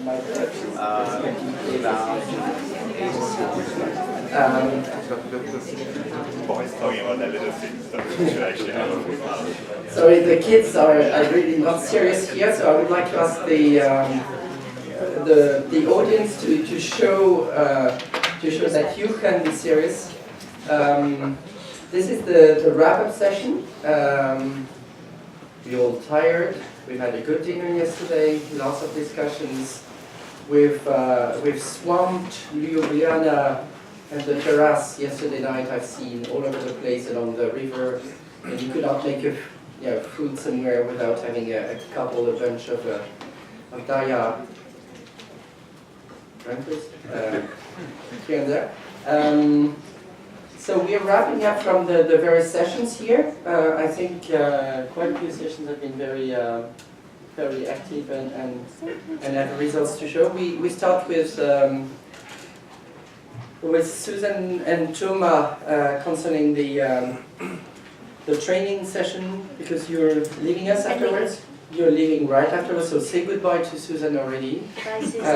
Boys talking about their little things that we should actually have a full. Sorry, the kids are really not serious here, so I would like to ask the audience to show that you can be serious. This is the wrap-up session. We're all tired. We had a good dinner yesterday, lots of discussions. We've swamped Ljubljana and the terrace yesterday night. I've seen all over the place along the river, and you could not make food somewhere without having a bunch of DARIAH drinkers here and there. So we are wrapping up from the various sessions here. I think quite a few sessions have been very active and have results to show. We start with Susan and Toma concerning the training session, because you're leaving us afterwards. You're leaving right afterwards, so say goodbye to Susan already. Bye, Susan.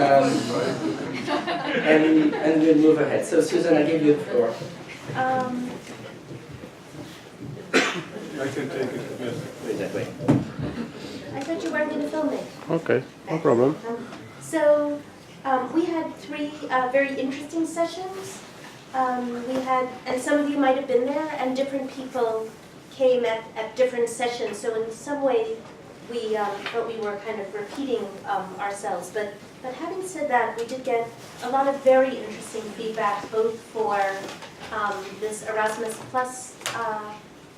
And we'll move ahead. So Susan, I give you the floor. I can take it, yes. Wait that way. I thought you weren't going to film it. Okay, no problem. So we had three very interesting sessions. And some of you might have been there, and different people came at different sessions. So in some way, we thought we were kind of repeating ourselves. But having said that, we did get a lot of very interesting feedback, both for this Erasmus Plus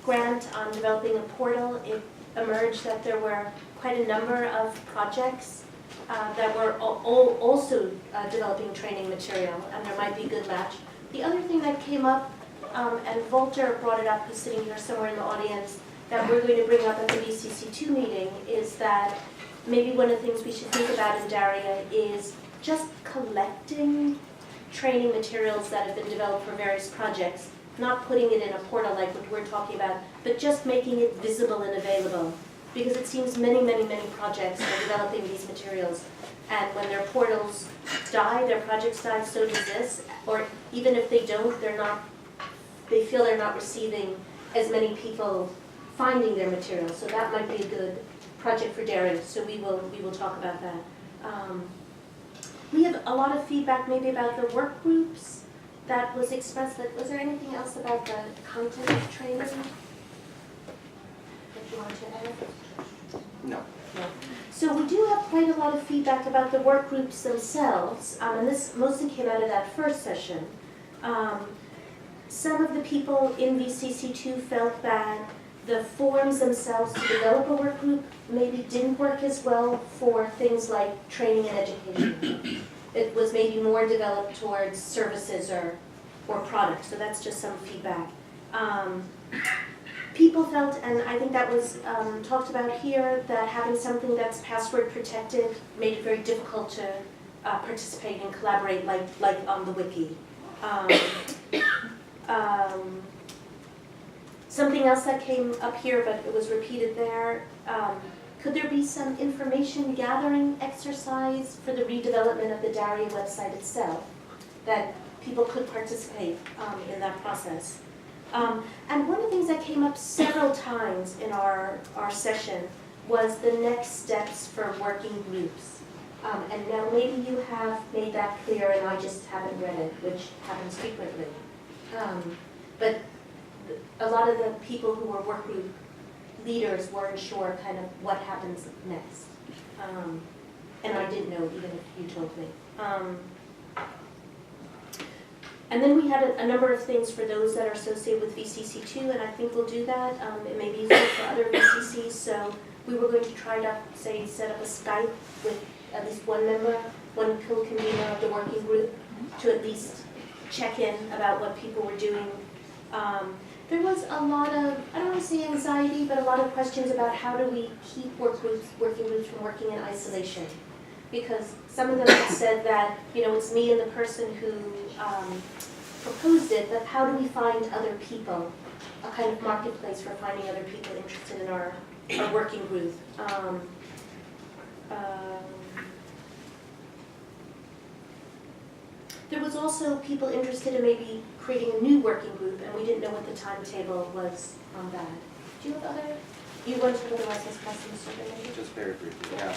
grant on developing a portal. It emerged that there were quite a number of projects that were also developing training material, and there might be a good match. The other thing that came up, and Walter brought it up, who's sitting here somewhere in the audience, that we're going to bring up at the VCC2 meeting, is that maybe one of the things we should think about in DARIAH is just collecting training materials that have been developed for various projects, not putting it in a portal like what we're talking about, but just making it visible and available. Because it seems many projects are developing these materials, and when their portals die, their projects die, so does this. Or even if they don't, they feel they're not receiving as many people finding their materials. So that might be a good project for DARIAH. So we will talk about that. We have a lot of feedback maybe about the work groups that was expressed. Was there anything else about the content of training that you want to add? No. No. So we do have quite a lot of feedback about the work groups themselves, and this mostly came out of that first session. Some of the people in VCC2 felt that the forms themselves to develop a work group maybe didn't work as well for things like training and education. It was maybe more developed towards services or products, so that's just some feedback. People felt, and I think that was talked about here, that having something that's password protected made it very difficult to participate and collaborate like on the wiki. Something else that came up here, but it was repeated there, could there be some information gathering exercise for the redevelopment of the DARIAH website itself, that people could participate in that process? And one of the things that came up several times in our session was the next steps for working groups. And now maybe you have made that clear and I just haven't read it, which happens frequently. But a lot of the people who were work group leaders weren't sure kind of what happens next. And I did know, even if you told me. And then we had a number of things for those that are associated with VCC2, and I think we'll do that. It may be useful for other VCCs, so we were going to try to, say, set up a Skype with at least one member, one co-convener of the working group, to at least check in about what people were doing. There was a lot of, I don't want to say anxiety, but a lot of questions about how do we keep working groups from working in isolation. Because some of them had said that, it's me and the person who proposed it, but how do we find other people, a kind of marketplace for finding other people interested in our There was also people interested in maybe creating a new working group, and we didn't know what the timetable was on that. Do you have other, you want to otherwise discuss some survey maybe? Just very briefly, yeah.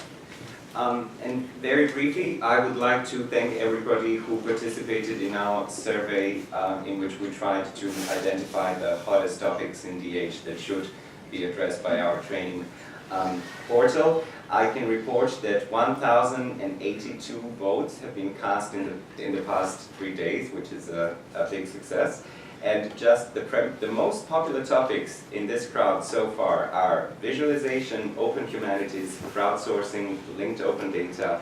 And very briefly, I would like to thank everybody who participated in our survey in which we tried to identify the hottest topics in DH that should be addressed by our training portal. I can report that 1,082 votes have been cast in the past 3 days, which is a big success. And just the most popular topics in this crowd so far are visualization, open humanities, crowdsourcing, linked open data,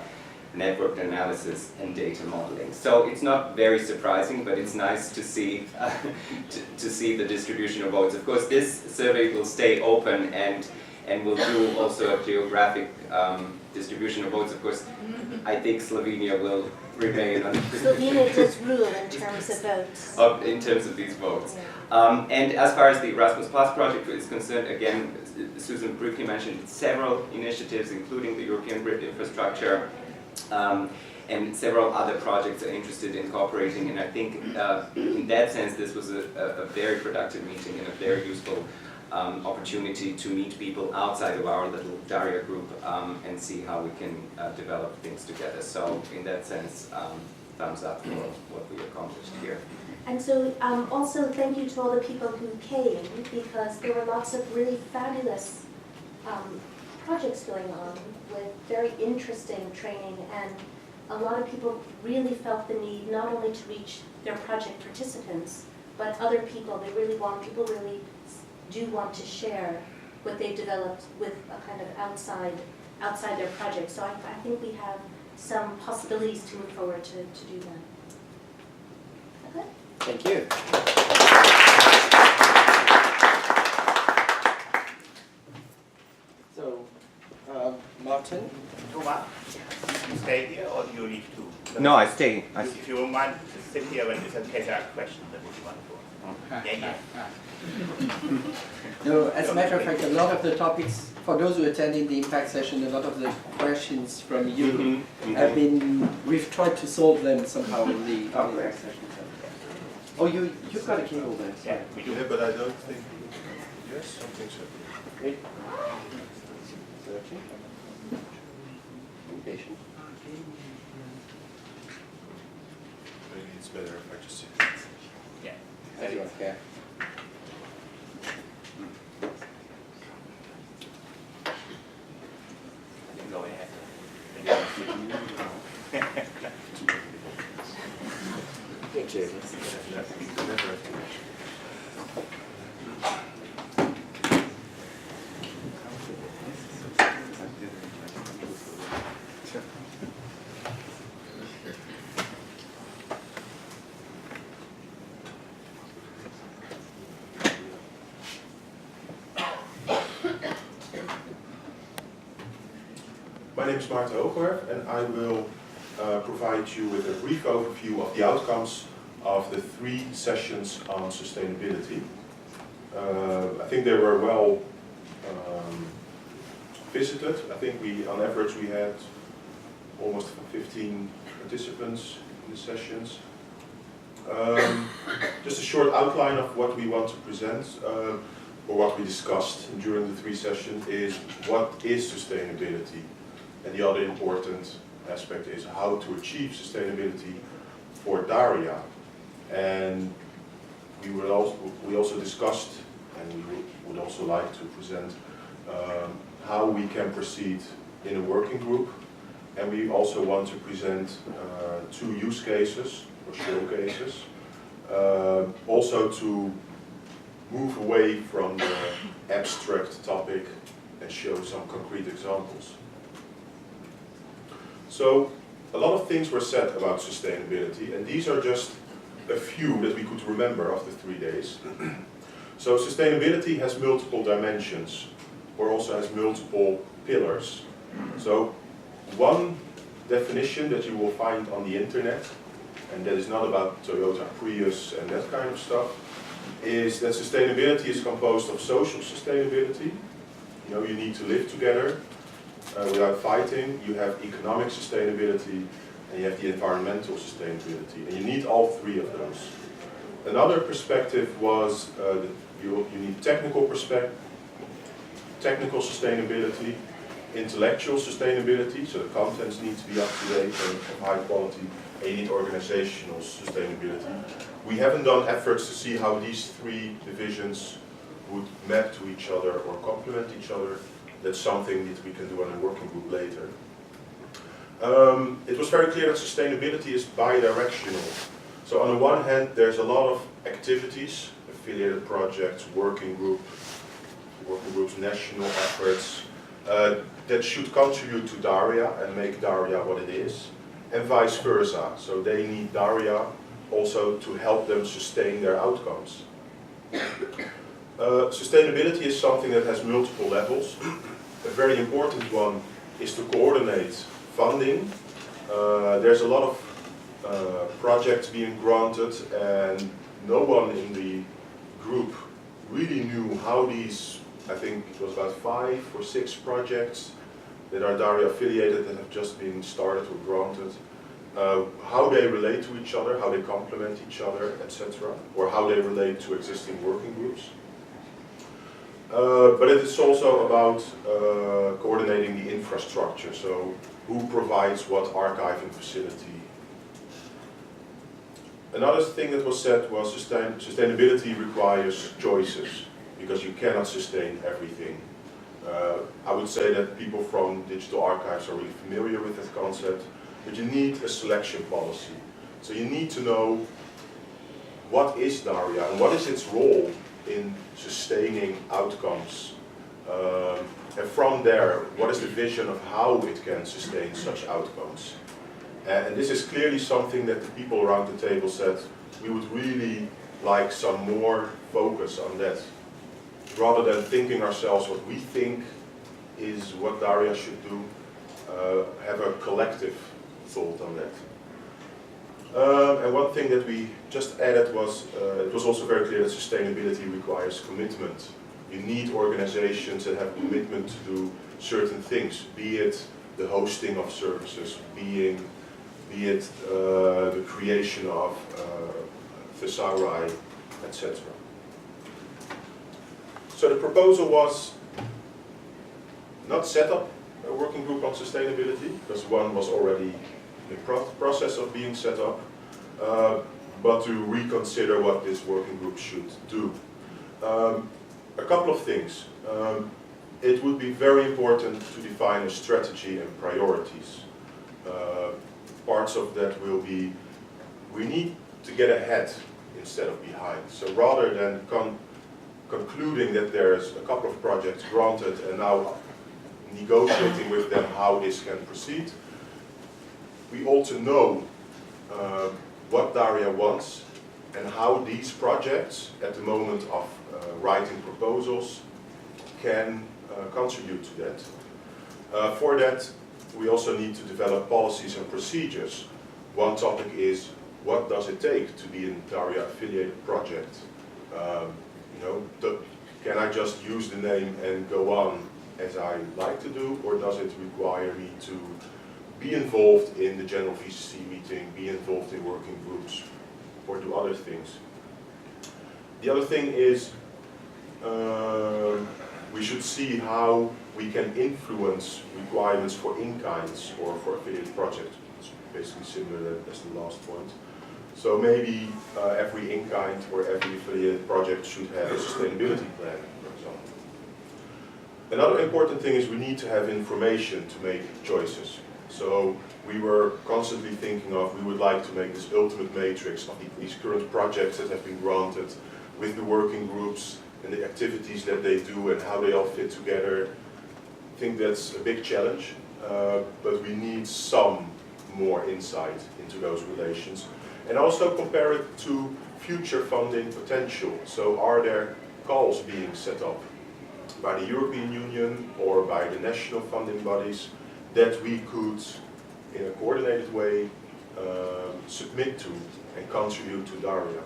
network analysis, and data modeling. So it's not very surprising, but it's nice to see to see the distribution of votes. Of course, this survey will stay open and we'll do also a geographic distribution of votes. Of course, I think Slovenia will remain on Slovenia does rule in terms of votes. in terms of these votes. And as far as the Erasmus Plus project is concerned, again, Susan briefly mentioned several initiatives, including the European grid infrastructure, and several other projects are interested in cooperating. And I think in that sense, this was a very productive meeting and a very useful opportunity to meet people outside of our little DARIAH group and see how we can develop things together. So in that sense, thumbs up for what we accomplished here. And so also thank you to all the people who came, because there were lots of really fabulous projects going on with very interesting training, and a lot of people really felt the need not only to reach their project participants, but other people. People really do want to share what they've developed with a kind of outside their project. So I think we have some possibilities to move forward to do that. Okay? Thank you. So, Martin? Thomas, you stay here or do you leave too? No, I stay. If you want to sit here when it's in case there are questions, that would be wonderful. Yeah. No, as a matter of fact, a lot of the topics, for those who attended the impact session, a lot of the questions from you have been, we've tried to solve them somehow in the impact session. Oh, you've got a cable there. Yeah, we do. Yeah, but I don't think, yes, something so. Wait. Searching. Be patient. Maybe it's better if I just sit. Yeah. As you want, yeah. Go ahead. My name is Maarten Hoogwerf, and I will provide you with a brief overview of the outcomes of the 3 sessions on sustainability. I think they were well visited. I think on average we had almost 15 participants in the sessions. Just a short outline of what we want to present, or what we discussed during the 3 sessions, is what is sustainability. And the other important aspect is how to achieve sustainability for DARIAH. And we also discussed, and we would also like to present how we can proceed in a working group. And we also want to present 2 use cases or showcases, also to move away from the abstract topic and show some concrete examples. So a lot of things were said about sustainability, and these are just a few that we could remember after 3 days. So sustainability has multiple dimensions, or also has multiple pillars. So one definition that you will find on the internet, and that is not about Toyota Prius and that kind of stuff, is that sustainability is composed of social sustainability. You know, you need to live together without fighting. You have economic sustainability, and you have the environmental sustainability, and you need all three of those. Another perspective was that you need technical sustainability, intellectual sustainability, so the contents need to be up to date and of high quality, and you need organizational sustainability. We haven't done efforts to see how these three divisions would map to each other or complement each other. That's something that we can do on a working group later. It was very clear that sustainability is bi-directional. So on the one hand, there's a lot of activities, affiliated projects, working groups, national efforts, that should contribute to DARIAH and make DARIAH what it is, and vice versa. So they need DARIAH also to help them sustain their outcomes. Sustainability is something that has multiple levels. A very important one is to coordinate funding. There's a lot of projects being granted, and no one in the group really knew how these, I think it was about 5 or 6 projects that are DARIAH affiliated that have just been started or granted, how they relate to each other, how they complement each other, etc., or how they relate to existing working groups. But it is also about coordinating the infrastructure, so who provides what archiving facility. Another thing that was said was sustainability requires choices, because you cannot sustain everything. I would say that people from digital archives are really familiar with that concept, but you need a selection policy. So you need to know what is DARIAH and what is its role in sustaining outcomes. And from there, what is the vision of how it can sustain such outcomes? And this is clearly something that the people around the table said, we would really like some more focus on that. Rather than thinking ourselves what we think is what DARIAH should do, have a collective thought on that. And one thing that we just added was, it was also very clear that sustainability requires commitment. You need organizations that have commitment to do certain things, be it the hosting of services, be it the creation of thesauri, etc. So the proposal was not set up a working group on sustainability, because one was already in the process of being set up, but to reconsider what this working group should do. A couple of things. It would be very important to define a strategy and priorities. Parts of that will be, we need to get ahead instead of behind. So rather than concluding that there's a couple of projects granted and now negotiating with them how this can proceed, we ought to know what DARIAH wants and how these projects at the moment of writing proposals can contribute to that. For that, we also need to develop policies and procedures. One topic is, what does it take to be a DARIAH affiliated project? Can I just use the name and go on as I like to do, or does it require me to be involved in the General VCC meeting, be involved in working groups, or do other things? The other thing is, we should see how we can influence requirements for in-kinds or for affiliate projects. It's basically similar as the last point. So maybe every in-kind or every affiliate project should have a sustainability plan, for example. Another important thing is we need to have information to make choices. So we were constantly thinking of, we would like to make this ultimate matrix of these current projects that have been granted with the working groups and the activities that they do and how they all fit together. I think that's a big challenge, but we need some more insight into those relations. And also compare it to future funding potential. So are there calls being set up by the European Union or by the national funding bodies that we could, in a coordinated way, submit to and contribute to DARIAH.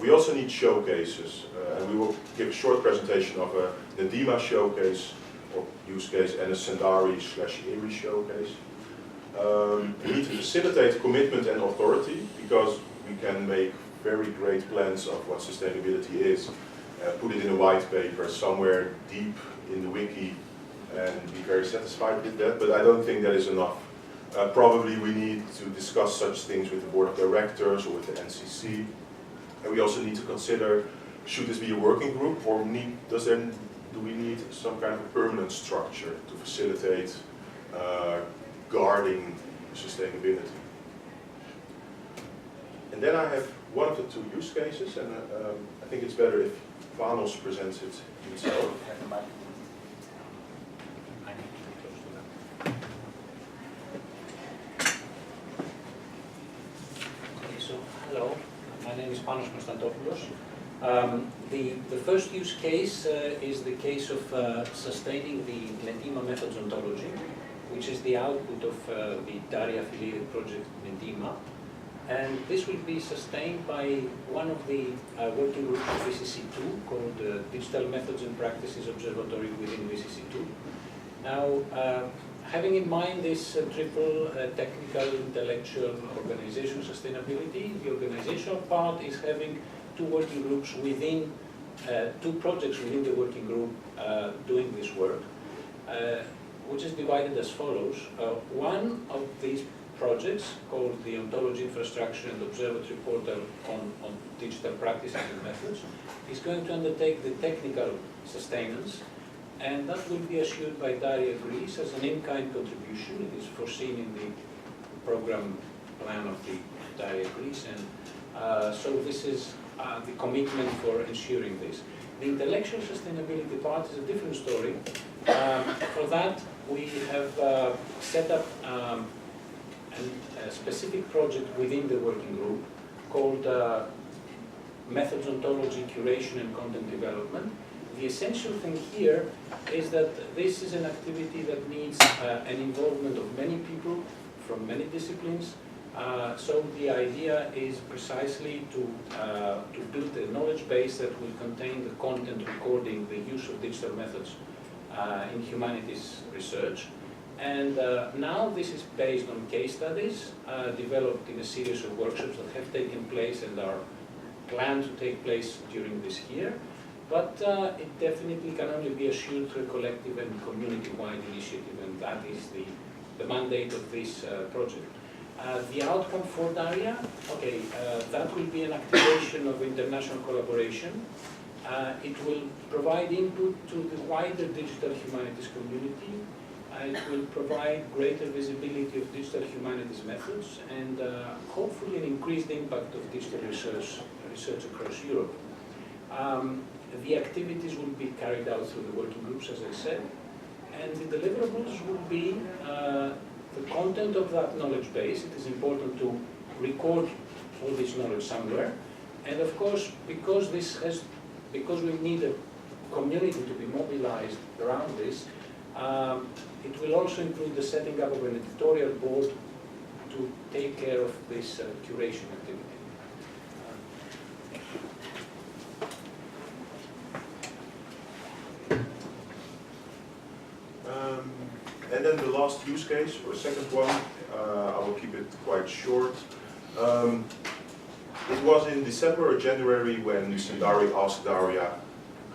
We also need showcases, and we will give a short presentation of a NEDIMA showcase, or use case and a Sendari/ERI showcase. We need to facilitate commitment and authority, because we can make very great plans of what sustainability is, put it in a white paper somewhere deep in the wiki and be very satisfied with that, but I don't think that is enough. Probably we need to discuss such things with the board of directors or with the NCC, and we also need to consider, should this be a working group, or do we need some kind of a permanent structure to facilitate guarding sustainability? And then I have one of the two use cases, and I think it's better if Panos presents it himself. Okay, so hello, my name is Panos Konstantopoulos. The first use case is the case of sustaining the Lentima methods ontology, which is the output of the DARIAH affiliated project Lentima. And this will be sustained by one of the working groups of VCC2 called Digital Methods and Practices Observatory within VCC2. Now, having in mind this triple technical, intellectual, organization sustainability, the organizational part is having two working groups within, two projects within the working group doing this work, which is divided as follows. One of these projects, called the Ontology Infrastructure and Observatory Portal on Digital Practices and Methods, is going to undertake the technical sustenance, and that will be assured by DARIAH Greece as an in-kind contribution. It is foreseen in the program plan of the DARIAH Greece, and so this is the commitment for ensuring this. The intellectual sustainability part is a different story. For that, we have set up a specific project within the working group called Methods Ontology Curation and Content Development. The essential thing here is that this is an activity that needs an involvement of many people from many disciplines. So the idea is precisely to build a knowledge base that will contain the content recording the use of digital methods in humanities research. And now this is based on case studies developed in a series of workshops that have taken place and are planned to take place during this year. But it definitely can only be assured through a collective and community-wide initiative, and that is the mandate of this project. The outcome for DARIAH, okay, that will be an activation of international collaboration. It will provide input to the wider digital humanities community. It will provide greater visibility of digital humanities methods and hopefully an increased impact of digital research across Europe. The activities will be carried out through the working groups, as I said, and the deliverables will be the content of that knowledge base. It is important to record all this knowledge somewhere, and of course, because we need a community to be mobilized around this, it will also include the setting up of an editorial board to take care of this curation activity. And then the last use case, or second one, I will keep it quite short. It was in December or January when Sendari asked DARIAH,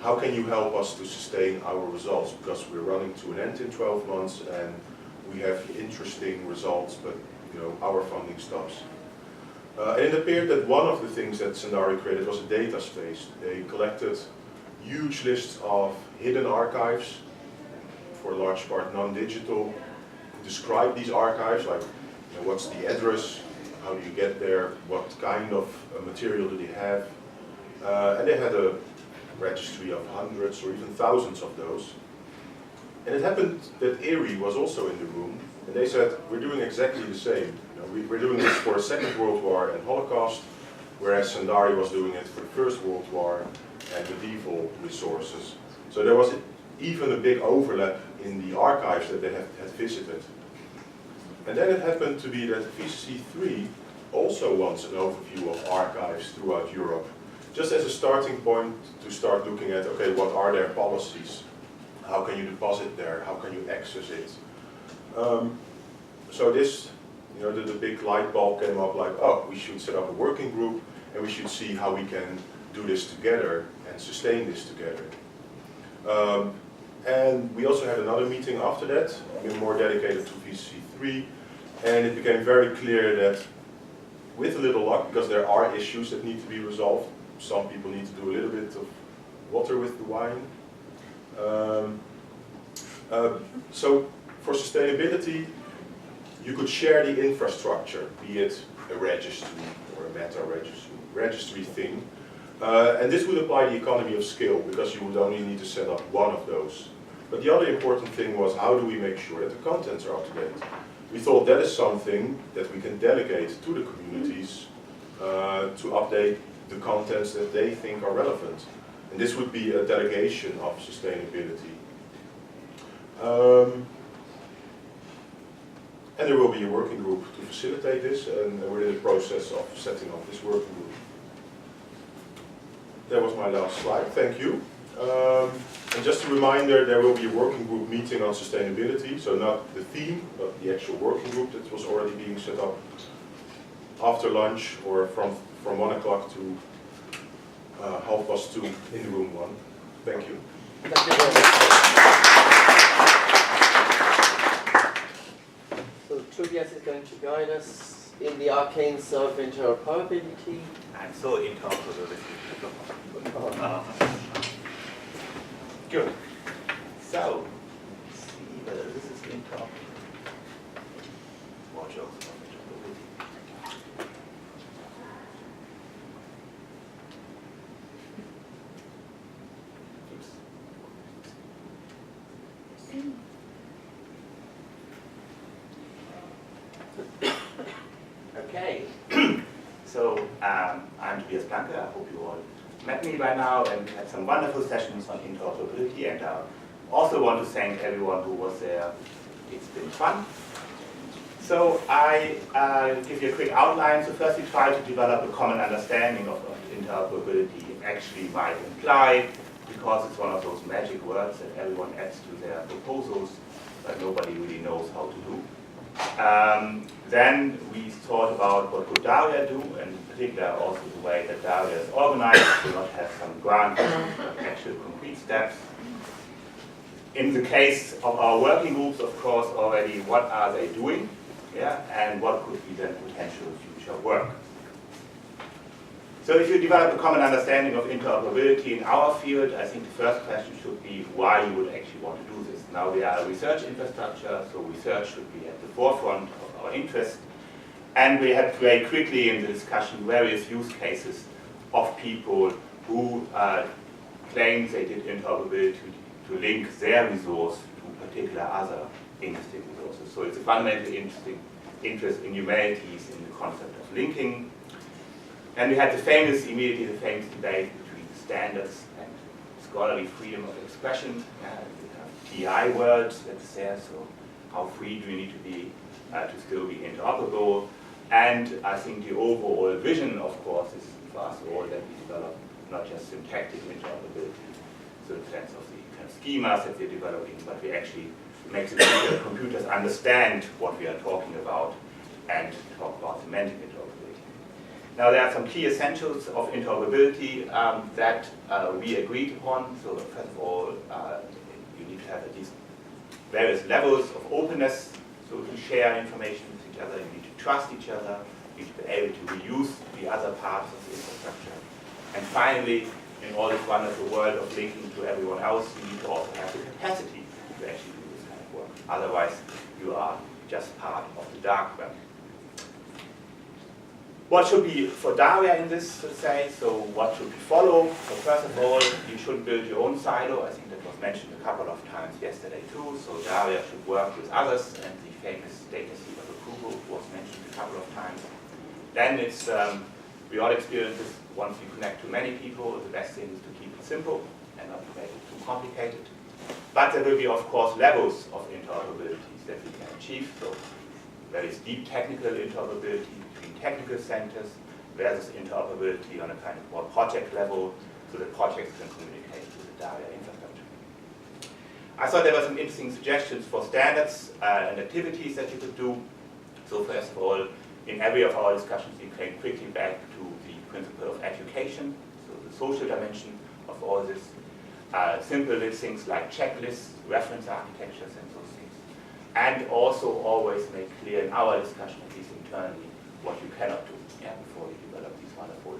how can you help us to sustain our results? Because we're running to an end in 12 months and we have interesting results, but our funding stops. And it appeared that one of the things that Sendari created was a data space. They collected huge lists of hidden archives, for a large part non-digital, describe these archives, like what's the address, how do you get there, what kind of material do they have. And they had a registry of hundreds or even thousands of those. And it happened that ERI was also in the room, and they said, we're doing exactly the same. We're doing this for the Second World War and Holocaust, whereas Sendari was doing it for the First World War and medieval resources. So there was even a big overlap in the archives that they had visited. And then it happened to be that VCC3 also wants an overview of archives throughout Europe, just as a starting point to start looking at, okay, what are their policies? How can you deposit there? How can you access it? So this, the big light bulb came up like, oh, we should set up a working group and we should see how we can do this together and sustain this together. And we also had another meeting after that, more dedicated to VCC3, and it became very clear that with a little luck, because there are issues that need to be resolved, some people need to do a little bit of water with the wine. So for sustainability, you could share the infrastructure, be it a registry or a meta-registry thing. And this would apply the economy of scale, because you would only need to set up one of those. But the other important thing was, how do we make sure that the contents are up to date? We thought that is something that we can delegate to the communities to update the contents that they think are relevant. And this would be a delegation of sustainability. And there will be a working group to facilitate this, and we're in the process of setting up this working group. That was my last slide, thank you. And just a reminder, there will be a working group meeting on sustainability, so not the theme, but the actual working group that was already being set up after lunch, or from 1 o'clock to 2:30 in room 1. Thank you. Thank you very much. So Tobias is going to guide us in the arcanes of interoperability. I'm so interoperability. Good. So, let's see whether this is interoperable. Modules of interoperability. Okay. So, I'm Tobias Blanke. I hope you all met me by now, and we had some wonderful sessions on interoperability, and I also want to thank everyone who was there. It's been fun. So I give you a quick outline. So first we try to develop a common understanding of what interoperability actually might imply, because it's one of those magic words that everyone adds to their proposals, but nobody really knows how to do. Then we thought about what could DARIAH do, and in particular also the way that DARIAH is organized, to not have some grand, actual concrete steps. In the case of our working groups, of course, already what are they doing, and what could be then potential future work. So if you develop a common understanding of interoperability in our field, I think the first question should be why you would actually want to do this. Now we are a research infrastructure, so research should be at the forefront of our interest. And we had very quickly in the discussion various use cases of people who claim they did interoperability to link their resource to particular other interesting resources. So it's a fundamentally interesting interest in humanities in the concept of linking. And we had immediately the famous debate between standards and scholarly freedom of expression. PI words that's there, so how free do you need to be to still be interoperable? And I think the overall vision, of course, is for us all that we develop not just syntactic interoperability, so in the sense of the kind of schemas that we're developing, but we actually make the computers understand what we are talking about and talk about semantic interoperability. Now there are some key essentials of interoperability that we agreed upon. So first of all, you need to have at least various levels of openness, so to share information with each other. You need to trust each other. You need to be able to reuse the other parts of the infrastructure. And finally, in all this wonderful world of linking to everyone else, you need to also have the capacity to actually do this kind of work. Otherwise, you are just part of the dark web. What should be for DARIAH in this, let's say? So what should we follow? So first of all, you should build your own silo. I think that was mentioned a couple of times yesterday too. So DARIAH should work with others, and the famous data seed of approval was mentioned a couple of times. Then it's, we all experience this, once you connect to many people, the best thing is to keep it simple and not to make it too complicated. But there will be, of course, levels of interoperabilities that we can achieve. So there is deep technical interoperability between technical centers versus interoperability on a kind of more project level, so that projects can communicate with the DARIAH infrastructure. I thought there were some interesting suggestions for standards and activities that you could do. So first of all, in every of our discussions, we came quickly back to the principle of education, so the social dimension of all this. Simple little things like checklists, reference architectures, and those things. And also always make clear in our discussion, at least internally, what you cannot do before you develop these wonderful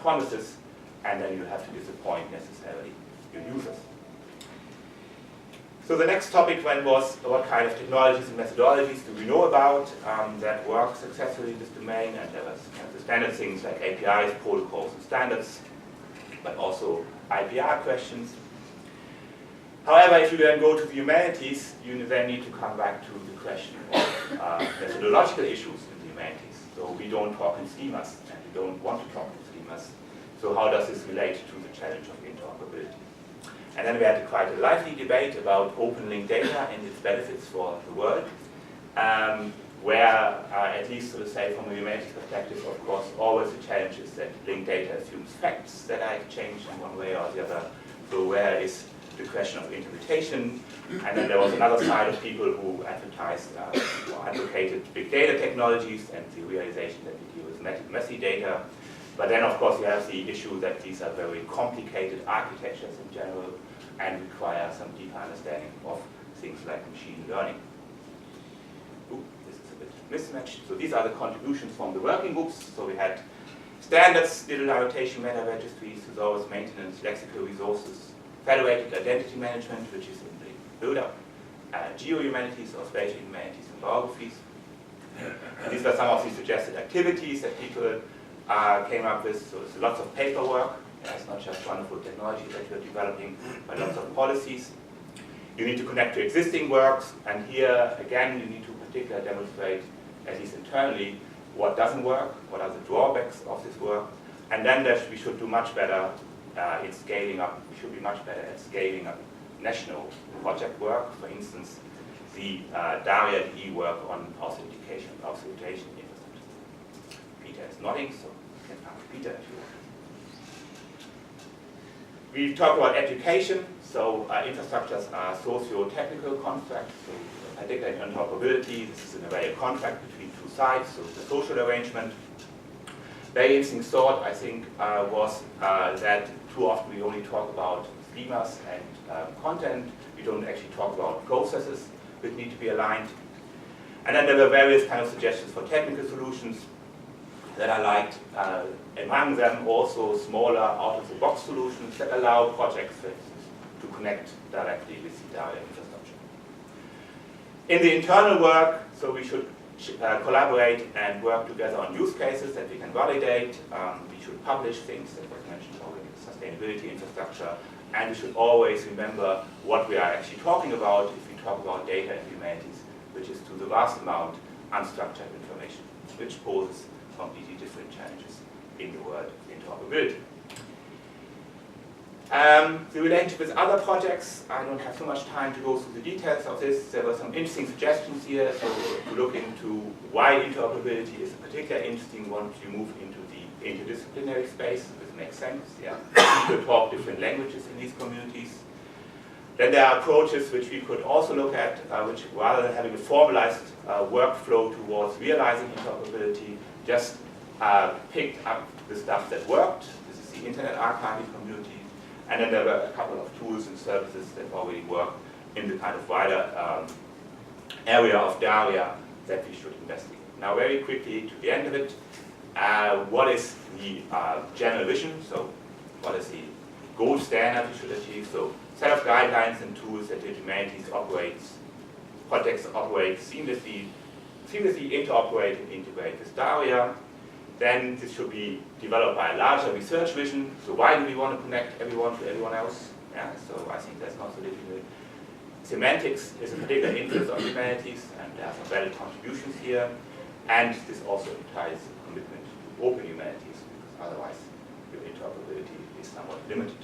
promises, and then you have to disappoint necessarily your users. So the next topic then was what kind of technologies and methodologies do we know about that work successfully in this domain, and there was kind of the standard things like APIs, protocols, and standards, but also IPR questions. However, if you then go to the humanities, you then need to come back to the question of methodological issues in the humanities. So we don't talk in schemas, and we don't want to talk in schemas. So how does this relate to the challenge of interoperability? And then we had quite a lively debate about open linked data and its benefits for the world, where, at least so to say from a humanities perspective, of course, always the challenge is that linked data assumes facts that are exchanged in one way or the other. So where is the question of interpretation? And then there was another side of people who advertised or advocated big data technologies and the realization that we deal with messy data. But then, of course, you have the issue that these are very complicated architectures in general and require some deeper understanding of things like machine learning. Ooh, this is a bit mismatched. So these are the contributions from the working groups. So we had standards, digital annotation, meta registries, resource maintenance, lexical resources, federated identity management, which is in the build-up, geo-humanities or spatial humanities and biographies. And these are some of the suggested activities that people came up with. So it's lots of paperwork. It's not just wonderful technology that you're developing, but lots of policies. You need to connect to existing works, and here again you need to particularly demonstrate, at least internally, what doesn't work, what are the drawbacks of this work, and then we should do much better in scaling up. We should be much better at scaling up national project work. For instance, the DARIAH work on authentication infrastructure. Peter is nodding, so you can ask Peter if you want. We talked about education, so infrastructures are socio-technical contracts, so particularly in interoperability, this is in a way a contract between two sides, so the social arrangement. Very interesting thought, I think, was that too often we only talk about schemas and content, we don't actually talk about processes which need to be aligned. And then there were various kind of suggestions for technical solutions that I liked, among them also smaller out-of-the-box solutions that allow projects, for instance, to connect directly with the DARIAH infrastructure. In the internal work, so we should collaborate and work together on use cases that we can validate. We should publish things that was mentioned already, sustainability infrastructure, and we should always remember what we are actually talking about if we talk about data in humanities, which is to the vast amount unstructured information, which poses completely different challenges in the world of interoperability. The relationship with other projects, I don't have so much time to go through the details of this. There were some interesting suggestions here, so to look into why interoperability is a particularly interesting one to move into the interdisciplinary space. This makes sense, yeah. People talk different languages in these communities. Then there are approaches which we could also look at, which rather than having a formalized workflow towards realizing interoperability, just picked up the stuff that worked. This is the Internet Archiving community. And then there were a couple of tools and services that already work in the kind of wider area of DARIAH that we should investigate. Now very quickly to the end of it, what is the general vision? So what is the gold standard we should achieve? So set of guidelines and tools that the humanities projects operate seamlessly interoperate and integrate with DARIAH. Then this should be developed by a larger research vision. So why do we want to connect everyone to everyone else? Yeah, so I think that's not so difficult. Semantics is a particular interest of humanities, and there are some valid contributions here. And this also implies a commitment to open humanities, because otherwise your interoperability is somewhat limited.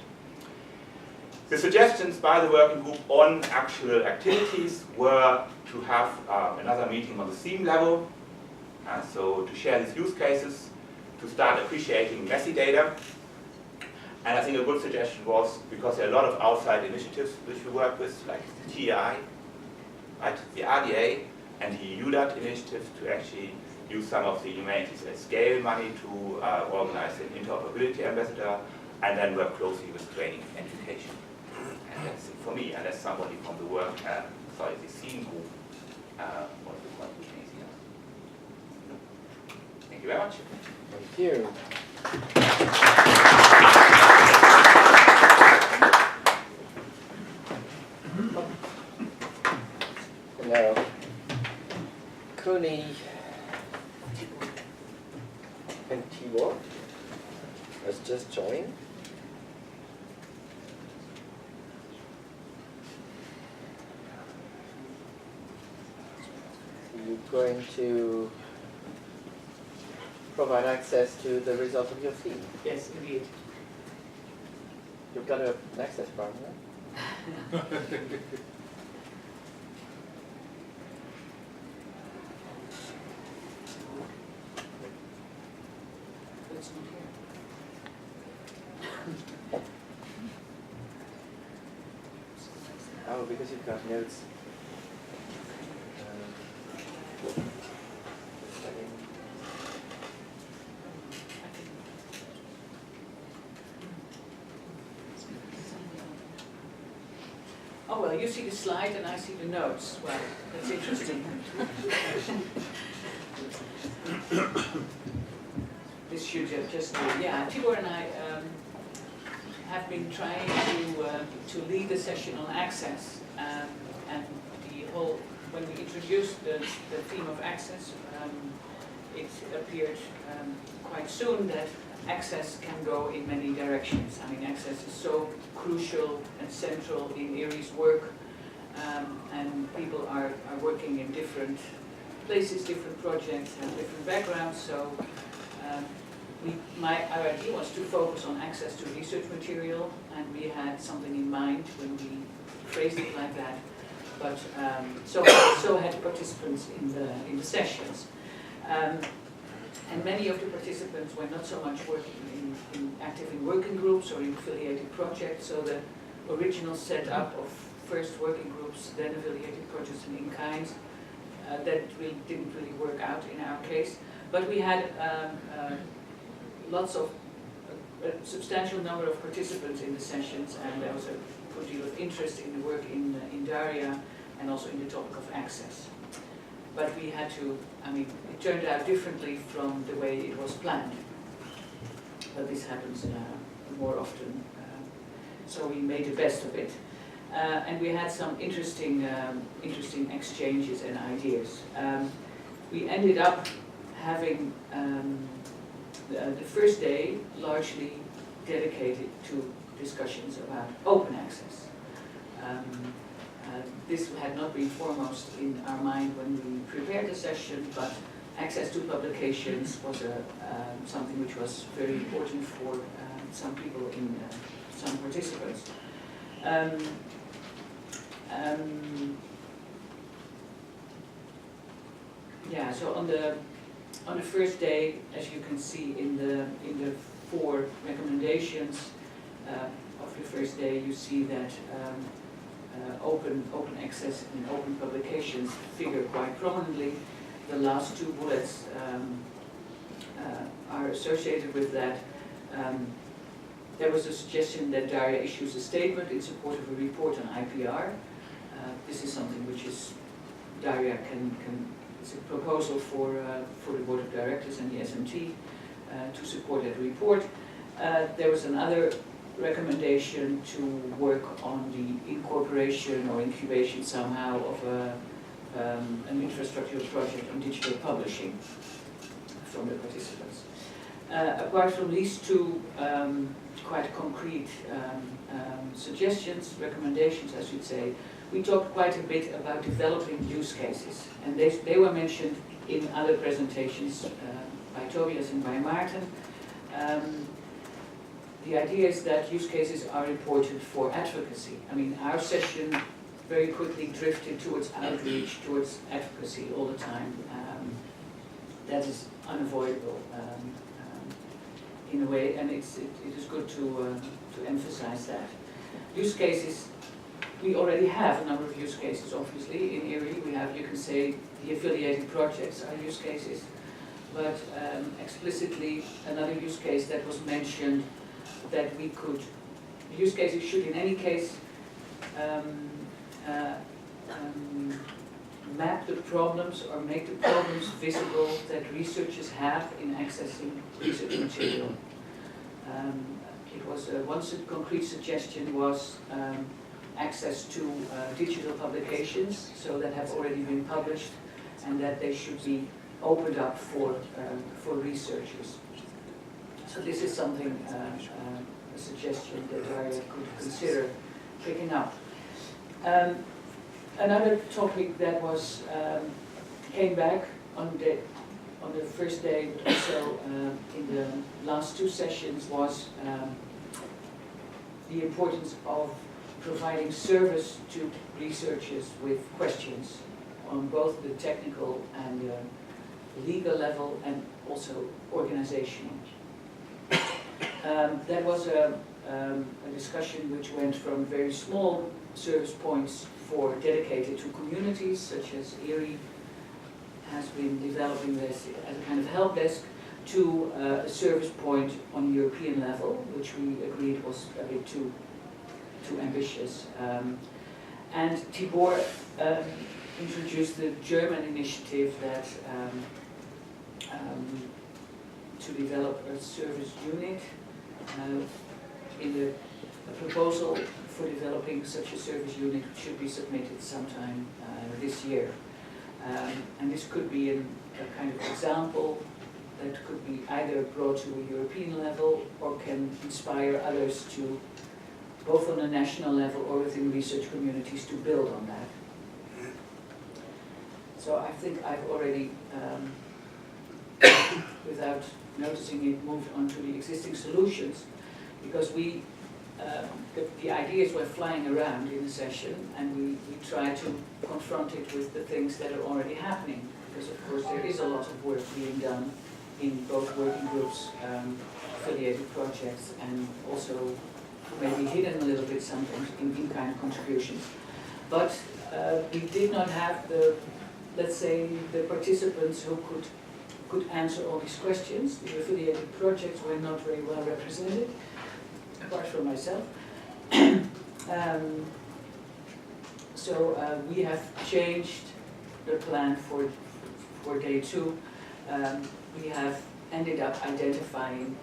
The suggestions by the working group on actual activities were to have another meeting on the theme level, so to share these use cases, to start appreciating messy data, And I think a good suggestion was, because there are a lot of outside initiatives which we work with, like the TEI, right, the RDA, and the UDAT initiative to actually use some of the humanities at scale money to organize an interoperability ambassador, and then work closely with training and education. And that's it for me, and that's somebody from the work, the scene group, what we want to change here. Thank you very much. Thank you. Hello. Kuni and Tibor has just joined. You're going to provide access to the result of your theme. Yes, indeed. You've got an access card, right? It's not here. Oh, because you've got notes. Oh, well, you see the slide and I see the notes. Well, that's interesting. This should just do. Yeah, Tibor and I have been trying to lead the session on access. And the whole, when we introduced the theme of access, it appeared quite soon that access can go in many directions. I mean, access is so crucial and central in ERI's work, and people are working in different places, different projects, have different backgrounds. So our idea was to focus on access to research material, and we had something in mind when we phrased it like that. But so had participants in the sessions. And many of the participants were not so much working active in working groups or in affiliated projects, so the original setup of first working groups, then affiliated projects and in-kinds, that really didn't really work out in our case. But we had lots of, a substantial number of participants in the sessions, and there was a good deal of interest in the work in DARIAH and also in the topic of access. But we had to, I mean, it turned out differently from the way it was planned. But this happens more often, so we made the best of it. And we had some interesting exchanges and ideas. We ended up having the first day largely dedicated to discussions about open access. This had not been foremost in our mind when we prepared the session, but access to publications was something which was very important for some people, some participants. Yeah, so on the first day, as you can see in the 4 recommendations of the first day, you see that open access and open publications figure quite prominently. The last 2 bullets are associated with that. There was a suggestion that DARIAH issues a statement in support of a report on IPR. This is something which is DARIAH it's a proposal for the Board of Directors and the SMT to support that report. There was another recommendation to work on the incorporation or incubation somehow of an infrastructural project on digital publishing from the participants. Apart from these 2 quite concrete suggestions, recommendations I should say, we talked quite a bit about developing use cases, and they were mentioned in other presentations by Tobias and by Maarten. The idea is that use cases are important for advocacy. I mean, our session very quickly drifted towards outreach, towards advocacy all the time. That is unavoidable in a way, and it is good to emphasize that. Use cases, we already have a number of use cases, obviously. In ERI we have, you can say, the affiliated projects are use cases, but explicitly another use case that was mentioned that we could, use cases should in any case map the problems or make the problems visible that researchers have in accessing research material. It was one concrete suggestion was access to digital publications, so that have already been published, and that they should be opened up for researchers. So this is something, a suggestion that DARIAH could consider picking up. Another topic that was came back on the first day, but also in the last two sessions, was the importance of providing service to researchers with questions on both the technical and legal level, and also organizational. That was a discussion which went from very small service points dedicated to communities, such as ERI has been developing this as a kind of help desk, to a service point on European level, which we agreed was a bit too ambitious. And Tibor introduced the German initiative that to develop a service unit. A proposal for developing such a service unit should be submitted sometime this year. And this could be a kind of example that could be either brought to a European level or can inspire others to, both on a national level or within research communities, to build on that. So I think I've already, without noticing it, moved on to the existing solutions, because we, the ideas were flying around in the session, and we tried to confront it with the things that are already happening, because of course there is a lot of work being done in both working groups, affiliated projects, and also maybe hidden a little bit sometimes in kind of contributions. But we did not have the, let's say, the participants who could answer all these questions. The affiliated projects were not very well represented, apart from myself. So we have changed the plan for day 2. We have ended up identifying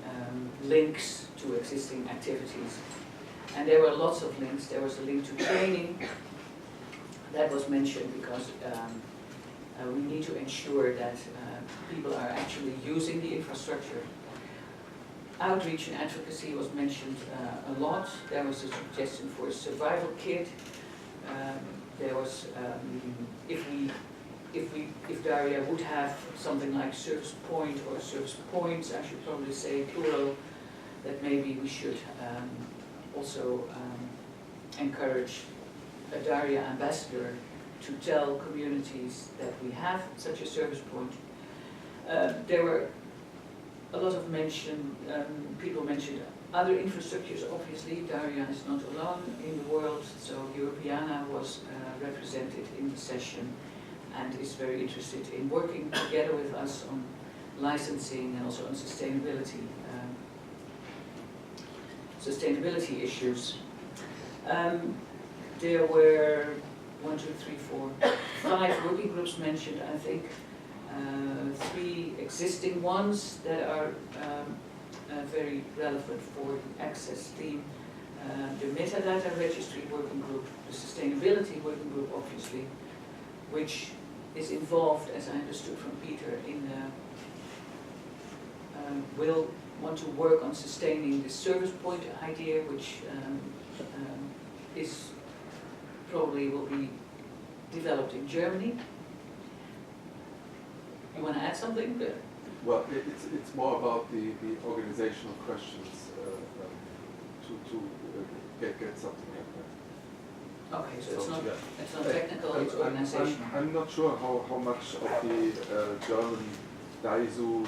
links to existing activities. And there were lots of links. There was a link to training that was mentioned, because we need to ensure that people are actually using the infrastructure. Outreach and advocacy was mentioned a lot. There was a suggestion for a survival kit. There was, if DARIAH would have something like service point or service points, I should probably say plural, that maybe we should also encourage a DARIAH ambassador to tell communities that we have such a service point. There were a lot of people mentioned other infrastructures. Obviously, DARIAH is not alone in the world, so Ljubljana was represented in the session and is very interested in working together with us on licensing and also on sustainability issues. There were 5 working groups mentioned, I think. 3 existing ones that are very relevant for the access theme. The metadata registry working group, the sustainability working group, obviously, which is involved, as I understood from Peter, in will want to work on sustaining the service point idea, which is probably will be developed in Germany. You want to add something? Well, it's more about the organizational questions to get something like that. Okay, so it's not technical, it's organizational. I'm not sure how much of the German DAISU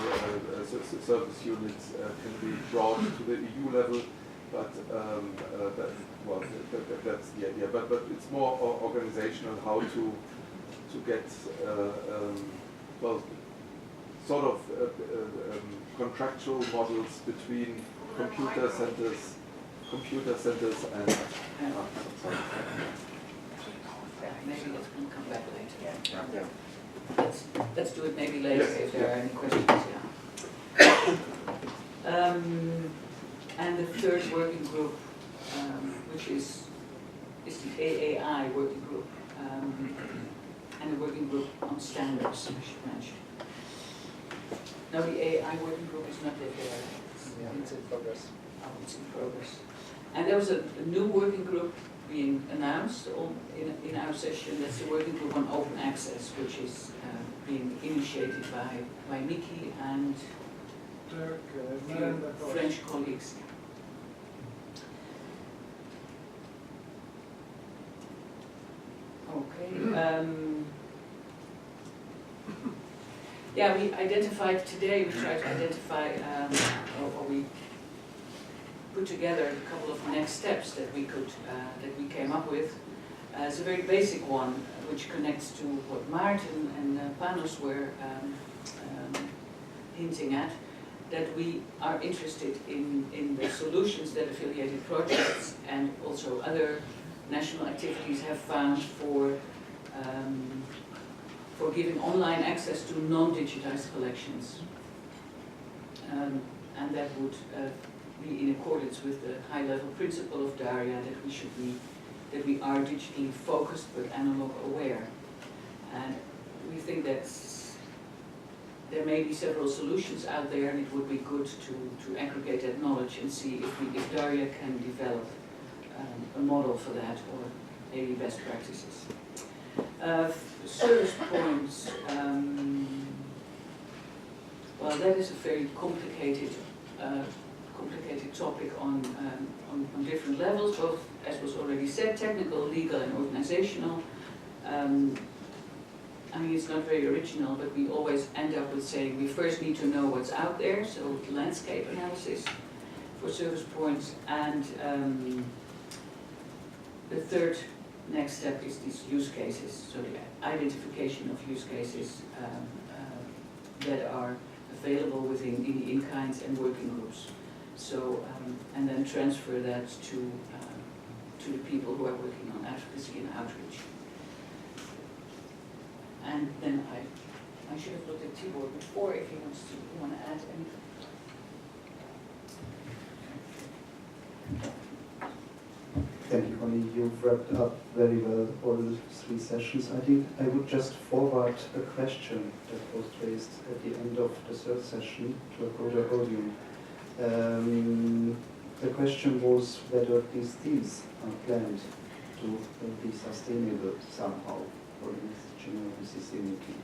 service units can be brought to the EU level, but that's the idea. But it's more organizational, how to get well, sort of contractual models between computer centers and sorry. Maybe let's come back later. Yeah. Let's do it maybe later Yes. if there are any questions, yeah. And the third working group, which is the AAI working group, and the working group on standards, I should mention. No, the AAI working group is not yet there. It's in progress. Oh, it's in progress. And there was a new working group being announced in our session. That's the working group on open access, which is being initiated by Miki and French colleagues. Okay. Yeah, we identified today, we tried to identify, or we put together a couple of next steps that we could, that we came up with. It's a very basic one, which connects to what Maarten and Panos were hinting at, that we are interested in the solutions that affiliated projects and also other national activities have found for giving online access to non-digitized collections. And that would be in accordance with the high-level principle of DARIAH that we are digitally focused but analog aware. And we think that there may be several solutions out there, and it would be good to aggregate that knowledge and see if DARIAH can develop a model for that, or maybe best practices. Service points, well, that is a very complicated topic on different levels, both, as was already said, technical, legal, and organizational. I mean, it's not very original, but we always end up with saying we first need to know what's out there, so landscape analysis for service points, and the third next step is these use cases, so the identification of use cases that are available within the in-kinds and working groups. So, and then transfer that to the people who are working on advocacy and outreach. And then I should have looked at Tibor before if he wants to, you want to add anything. Thank you, Connie. You've wrapped up very well all the three sessions. I think I would just forward a question that was raised at the end of the third session to a broader audience. The question was whether these themes are planned to be sustainable somehow for the next General VCC meeting.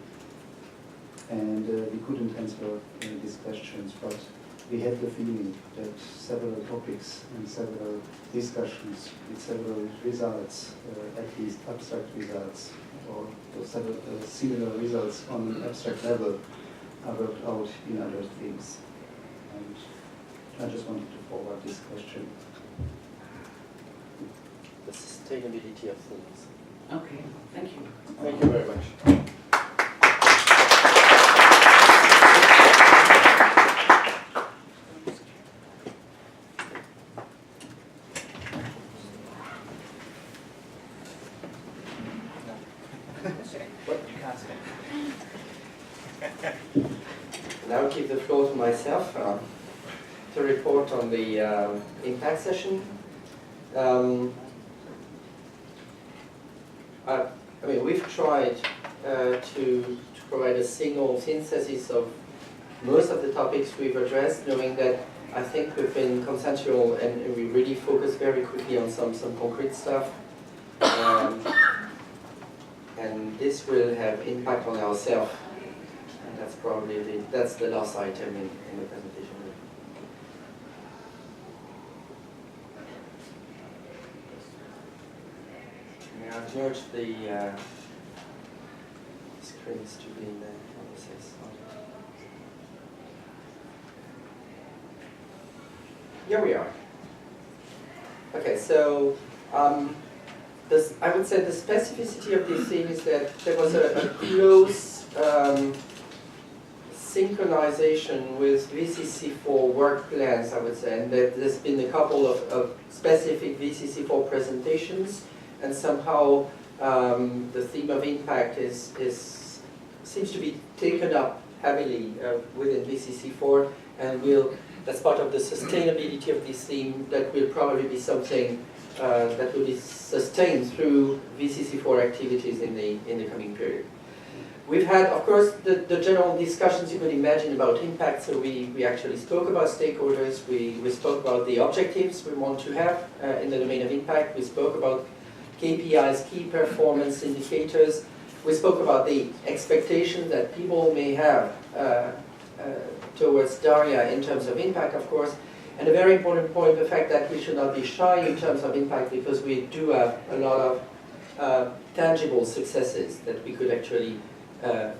And we couldn't answer these questions, but we had the feeling that several topics and several discussions with several results, at least abstract results, or several similar results on an abstract level, are worked out in other things. And I just wanted to forward this question. The sustainability of things. Okay, thank you. Thank you very much. Now I'll keep the floor to myself to report on the impact session. I mean, we've tried to provide a single synthesis of most of the topics we've addressed, knowing that I think we've been consensual and we really focus very quickly on some concrete stuff. And this will have impact on ourselves. And that's probably that's the last item in the presentation. I've merged the screens to be in the process. here we are. Okay, so I would say the specificity of this theme is that there was a close synchronization with VCC4 work plans, I would say, and that there's been a couple of specific VCC4 presentations, and somehow the theme of impact seems to be taken up heavily within VCC4, and that's part of the sustainability of this theme. That will probably be something that will be sustained through VCC4 activities in the coming period. We've had, of course, the general discussions you could imagine about impact. So we actually spoke about stakeholders. We spoke about the objectives we want to have in the domain of impact. We spoke about KPIs, key performance indicators. We spoke about the expectations that people may have towards DARIAH in terms of impact, of course. And a very important point, the fact that we should not be shy in terms of impact, because we do have a lot of tangible successes that we could actually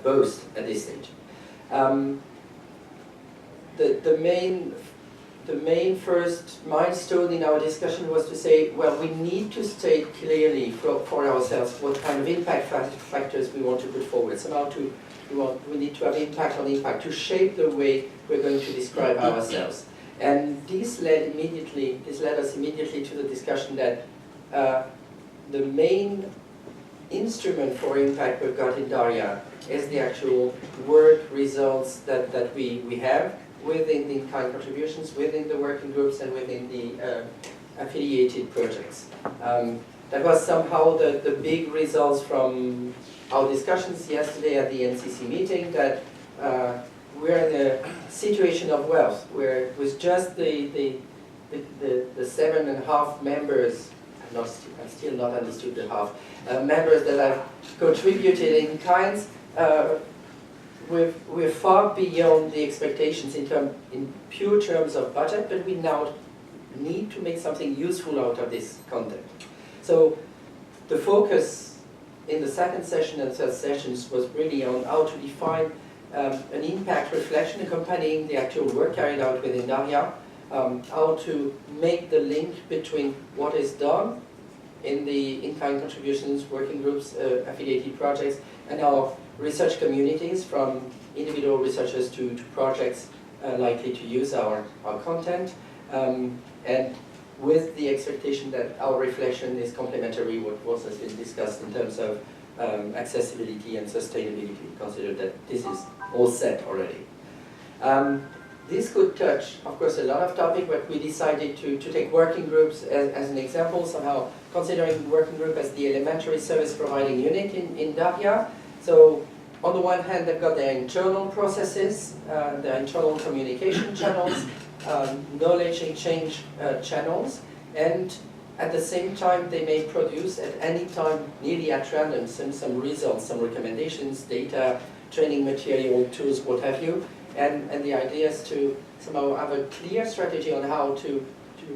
boast at this stage. The main first milestone in our discussion was to say, well, we need to state clearly for ourselves what kind of impact factors we want to put forward. Somehow we need to have impact on impact to shape the way we're going to describe ourselves. And this led us immediately to the discussion that the main instrument for impact we've got in DARIAH is the actual work results that we have within the in-kind contributions, within the working groups, and within the affiliated projects. That was somehow the big results from our discussions yesterday at the NCC meeting, that we're in a situation of wealth, where with just the 7.5 members, I've still not understood the half, members that have contributed in kinds, we're far beyond the expectations in pure terms of budget, but we now need to make something useful out of this content. So the focus in the second session and third sessions was really on how to define an impact reflection accompanying the actual work carried out within DARIAH, how to make the link between what is done in the in-kind contributions, working groups, affiliated projects, and our research communities, from individual researchers to projects likely to use our content, and with the expectation that our reflection is complementary with what has been discussed in terms of accessibility and sustainability. Consider that this is all set already. This could touch, of course, a lot of topics, but we decided to take working groups as an example, somehow considering working group as the elementary service providing unit in DARIAH. So on the one hand, they've got their internal processes, their internal communication channels, knowledge exchange channels, and at the same time they may produce at any time, nearly at random, some results, some recommendations, data, training material, tools, what have you. And the idea is to somehow have a clear strategy on how to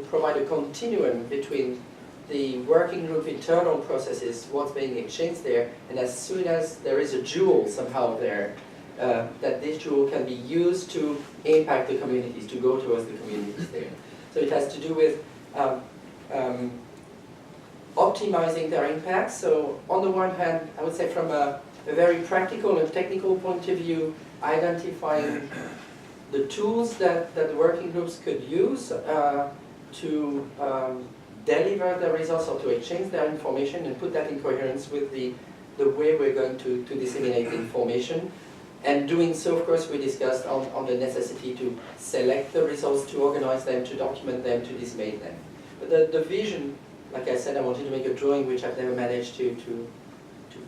provide a continuum between the working group internal processes, what's being exchanged there, and as soon as there is a jewel somehow there, that this jewel can be used to impact the communities, to go towards the communities there. So it has to do with optimizing their impact. So on the one hand, I would say from a very practical and technical point of view, identifying the tools that the working groups could use to deliver the results or to exchange their information and put that in coherence with the way we're going to disseminate the information. And doing so, of course, we discussed on the necessity to select the results, to organize them, to document them, to disseminate them. But the vision, like I said, I wanted to make a drawing which I've never managed to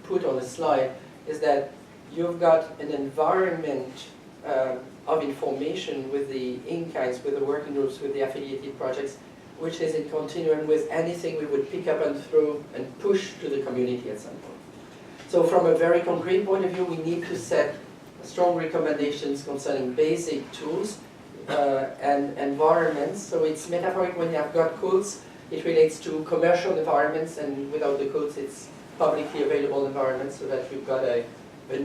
put on a slide, is that you've got an environment of information with the in-kinds, with the working groups, with the affiliated projects, which is in continuum with anything we would pick up and throw and push to the community at some point. So from a very concrete point of view, we need to set strong recommendations concerning basic tools and environments. So it's metaphoric when you have got codes. It relates to commercial environments, and without the codes, it's publicly available environments, so that we've got an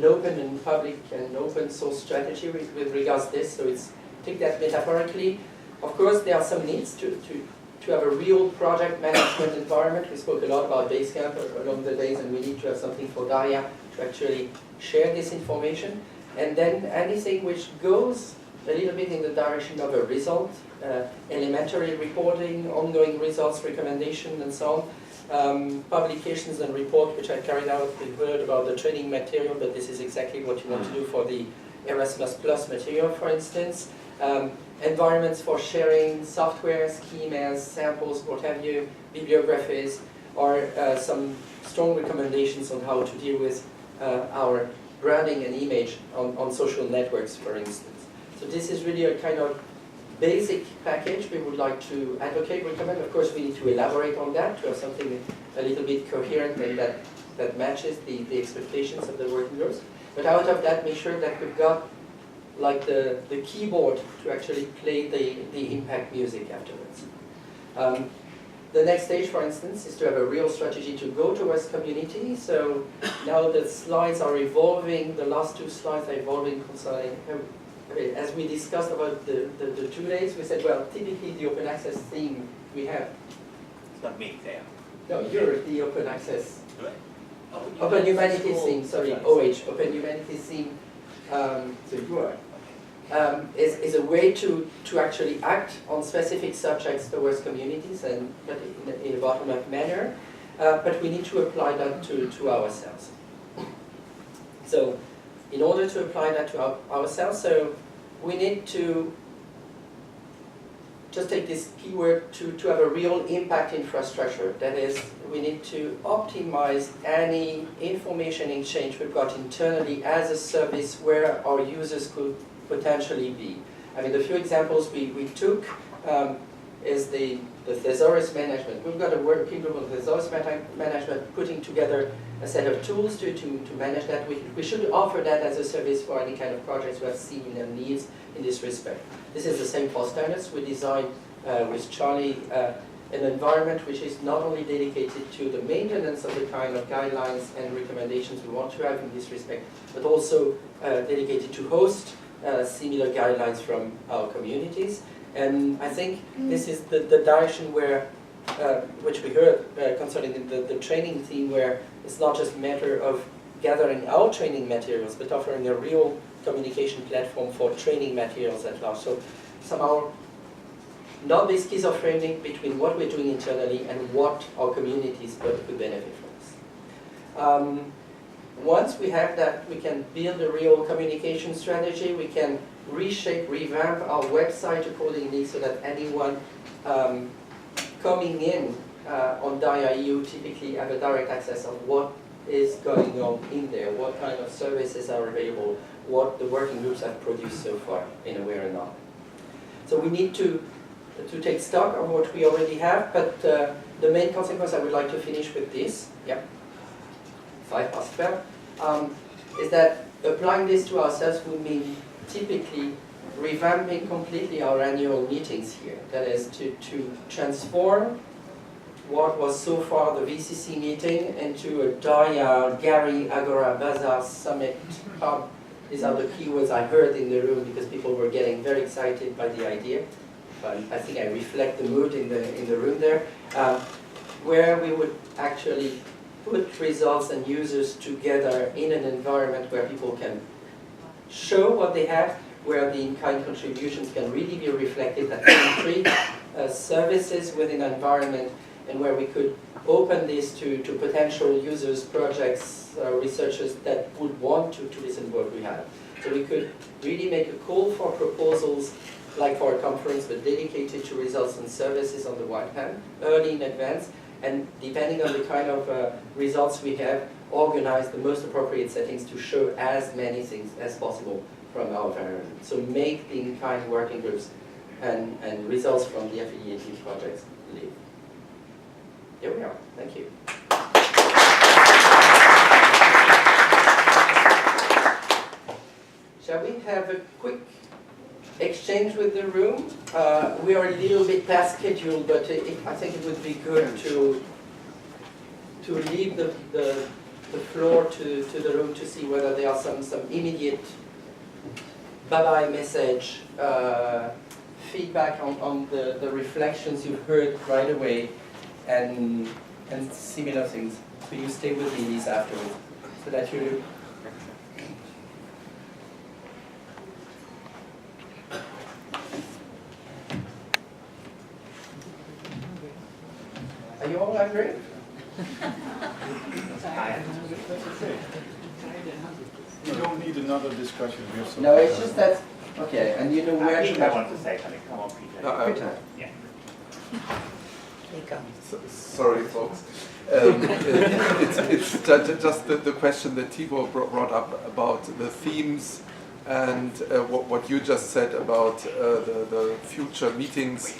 open and public and open source strategy with regards to this. So it's take that metaphorically. Of course, there are some needs to have a real project management environment. We spoke a lot about Basecamp along the days, and we need to have something for DARIAH to actually share this information. And then anything which goes a little bit in the direction of a result, elementary reporting, ongoing results, recommendation, and so on. Publications and report, which I carried out. We heard about the training material, but this is exactly what you want to do for the Erasmus Plus material, for instance. Environments for sharing software, schemas, samples, what have you, bibliographies, or some strong recommendations on how to deal with our branding and image on social networks, for instance. So this is really a kind of basic package we would like to advocate, recommend. Of course, we need to elaborate on that to have something a little bit coherent and that matches the expectations of the working groups. But out of that, make sure that we've got like the keyboard to actually play the impact music afterwards. The next stage, for instance, is to have a real strategy to go towards community. So now the slides are evolving, the last two slides are evolving concerning, as we discussed about the 2 days, we said, well, typically the open access theme we have. It's not me there. No, you're the open access. Oh, Open Humanities theme, sorry, OH, Open Humanities theme, so you are. Is a way to actually act on specific subjects towards communities, and but in a bottom-up manner, but we need to apply that to ourselves. So in order to apply that to ourselves, so we need to just take this keyword to have a real impact infrastructure. That is, we need to optimize any information exchange we've got internally as a service where our users could potentially be. I mean, the few examples we took is the thesaurus management. We've got a working group on thesaurus management putting together a set of tools to manage that. We should offer that as a service for any kind of projects we have seen and needs in this respect. This is the same for standards. We designed with Charlie an environment which is not only dedicated to the maintenance of the kind of guidelines and recommendations we want to have in this respect, but also dedicated to host similar guidelines from our communities. And I think this is the direction where, which we heard concerning the training theme, where it's not just a matter of gathering our training materials, but offering a real communication platform for training materials at large. So somehow not be schizophrenic between what we're doing internally and what our communities could benefit from this. Once we have that, we can build a real communication strategy. We can reshape, revamp our website accordingly so that anyone coming in on DARIAH EU typically have a direct access on what is going on in there, what kind of services are available, what the working groups have produced so far in a way or not. So we need to take stock of what we already have, but the main consequence, I would like to finish with this. Yeah. 5 is that applying this to ourselves would mean typically revamping completely our annual meetings here. That is to transform what was so far the VCC meeting into a DARIAH, Gary, Agora, Bazaar, Summit, Hub. These are the keywords I heard in the room because people were getting very excited by the idea. I think I reflect the mood in the room there, where we would actually put results and users together in an environment where people can show what they have, where the in-kind contributions can really be reflected at concrete services within an environment, and where we could open this to potential users, projects, researchers that would want to listen to what we have. So we could really make a call for proposals, like for a conference, but dedicated to results and services on the one hand, early in advance, and depending on the kind of results we have, organize the most appropriate settings to show as many things as possible from our environment. So make the in-kind working groups and results from the affiliated projects live. Here we are. Thank you. Shall we have a quick exchange with the room? We are a little bit past schedule, but I think it would be good to leave the floor to the room to see whether there are some immediate bye-bye message, feedback on the reflections you've heard right away and similar things. So you stay with me, Lisa, afterwards, so that you. Are you all hungry? You don't need another discussion here. So No, it's just that. Okay, and you know where to Peter have. wants to say something. Come on, Peter. Peter. Yeah. Sorry, folks. It's just the question that Tibor brought up about the themes and what you just said about the future meetings.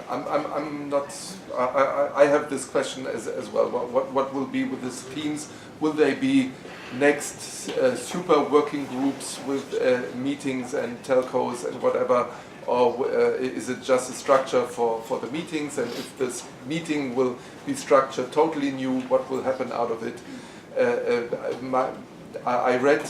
I'm not. I have this question as well. What will be with these themes? Will they be next super working groups with meetings and telcos and whatever? Or is it just a structure for the meetings? And if this meeting will be structured totally new, what will happen out of it? I read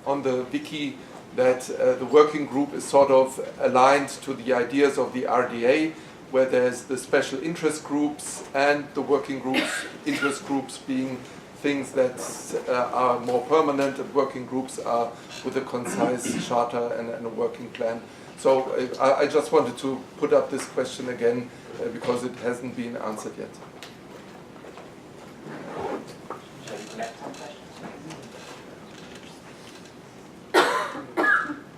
on the wiki that the working group is sort of aligned to the ideas of the RDA, where there's the special interest groups and the working groups, interest groups being things that are more permanent, and working groups are with a concise charter and a working plan. So I just wanted to put up this question again because it hasn't been answered yet. Shall we collect some questions?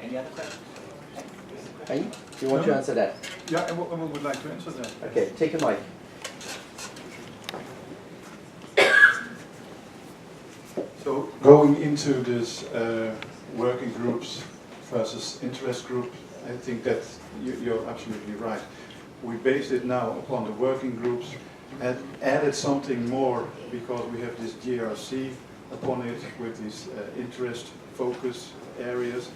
Any other questions? Hey, do you want to answer that? yeah, I would like to answer that. Okay, take a mic. So going into this working groups versus interest group, I think that you're absolutely right. We based it now upon the working groups and added something more because we have this GRC upon it with these interest focus areas.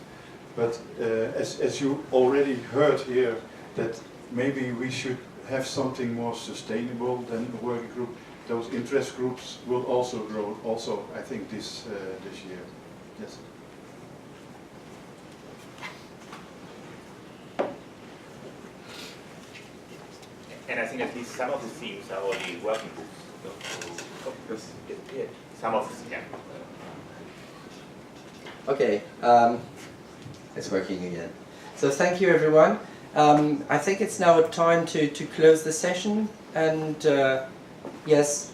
But as you already heard here, that maybe we should have something more sustainable than a working group. Those interest groups will also grow. Also, I think this year. Yes. And I think at least some of the themes are already working groups. Yes. Disappeared. Some of them, yeah. Okay, it's working again. So thank you, everyone. I think it's now time to close the session and yes,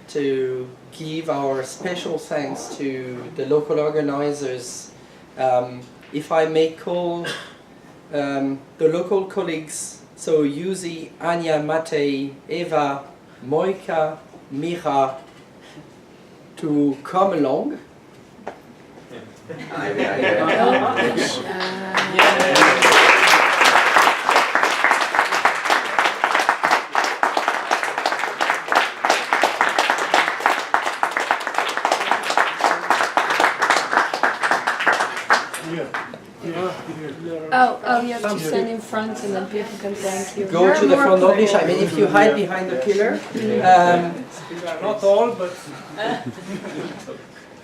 to give our special thanks to the local organizers. If I may call the local colleagues, so Yuzi, Anya, Matej, Eva, Mojka, Mira, to come along. Oh, you have to stand in front and then people can thank you. Go to the front office. I mean, if you hide behind the pillar. Not all, but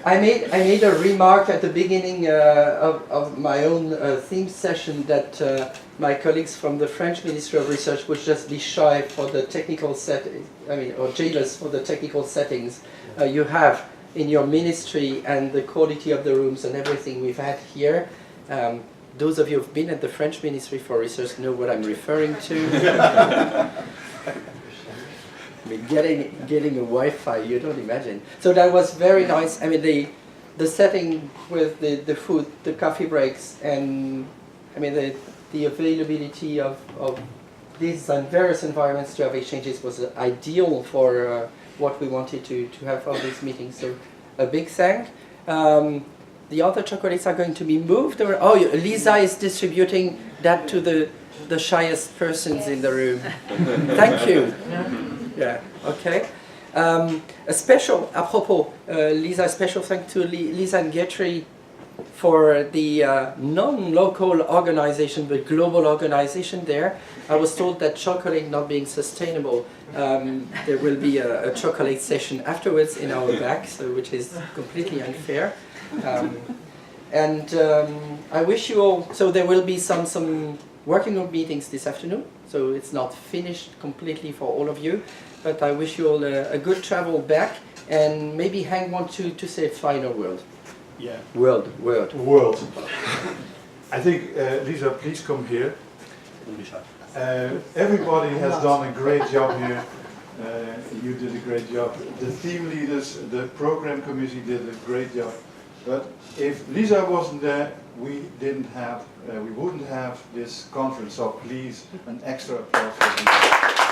I made a remark at the beginning of my own theme session that my colleagues from the French Ministry of Research would just be shy for the technical or jealous for the technical settings you have in your ministry and the quality of the rooms and everything we've had here. Those of you who've been at the French Ministry for Research know what I'm referring to. I mean, getting a Wi-Fi, you don't imagine. So that was very nice. I mean, the setting with the food, the coffee breaks, and I mean the availability of these various environments to have exchanges was ideal for what we wanted to have for these meetings. So a big thank. The other chocolates are going to be moved. Oh, Lisa is distributing that to the shyest persons in the room. Thank you. Yeah, okay. A special, apropos, Lisa, a special thank to Lisa and Getri for the non-local organization but global organization there. I was told that chocolate not being sustainable, there will be a chocolate session afterwards in our back, so which is completely unfair. And I wish you all, so there will be some working group meetings this afternoon, so it's not finished completely for all of you, but I wish you all a good travel back, and maybe Hank wants to say a final word. Yeah. Word. World. I think, Lisa, please come here. Everybody has done a great job here. You did a great job. The team leaders, the program committee did a great job. But if Lisa wasn't there, we wouldn't have this conference. So please, an extra applause for Lisa.